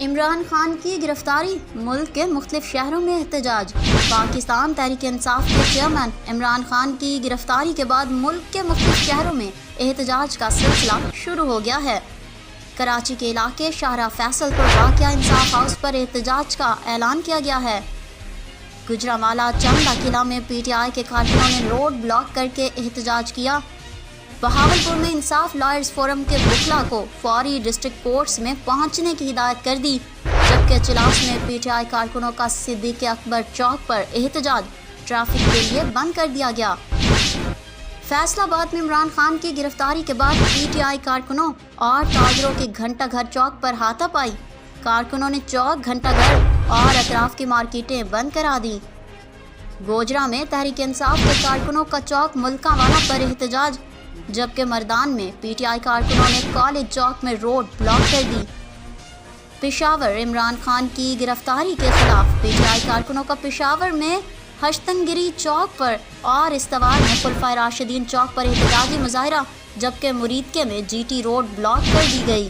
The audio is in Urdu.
عمران خان کی گرفتاری، ملک کے مختلف شہروں میں احتجاج۔ پاکستان تحریک انصاف کے چیئرمین عمران خان کی گرفتاری کے بعد ملک کے مختلف شہروں میں احتجاج کا سلسلہ شروع ہو گیا ہے۔ کراچی کے علاقے شاہراہ فیصل پر واقع انصاف ہاؤس پر احتجاج کا اعلان کیا گیا ہے۔ گوجرانوالہ چندہ قلعہ میں پی ٹی آئی کے کارکنوں نے روڈ بلاک کر کے احتجاج کیا۔ بہاولپور میں انصاف لائرز فورم کے وکلاء کو فوری ڈسٹرکٹ کورٹس میں پہنچنے کی ہدایت کر دی، جبکہ چلاس میں پی ٹی آئی کارکنوں کا صدیق اکبر چوک پر احتجاج ٹریفک کے لیے بند کر دیا گیا۔ فیصل آباد میں عمران خان کی گرفتاری کے بعد پی ٹی آئی کارکنوں اور تاجروں کی گھنٹہ گھر چوک پر ہاتھا پائی۔ کارکنوں نے چوک، گھنٹہ گھر اور اطراف کی مارکیٹیں بند کرا دی۔ گوجرا میں تحریک انصاف کے کارکنوں کا چوک ملکانوالا پر احتجاج، جبکہ مردان میں پی ٹی آئی کارکنوں نے کالج چوک میں روڈ بلاک کر دی۔ پشاور عمران خان کی گرفتاری کے خلاف پی ٹی آئی کارکنوں کا پشاور میں ہشتنگری چوک پر اور استوار میں خلفائے راشدین چوک پر احتجاجی مظاہرہ، جبکہ مریدکے میں جی ٹی روڈ بلاک کر دی گئی۔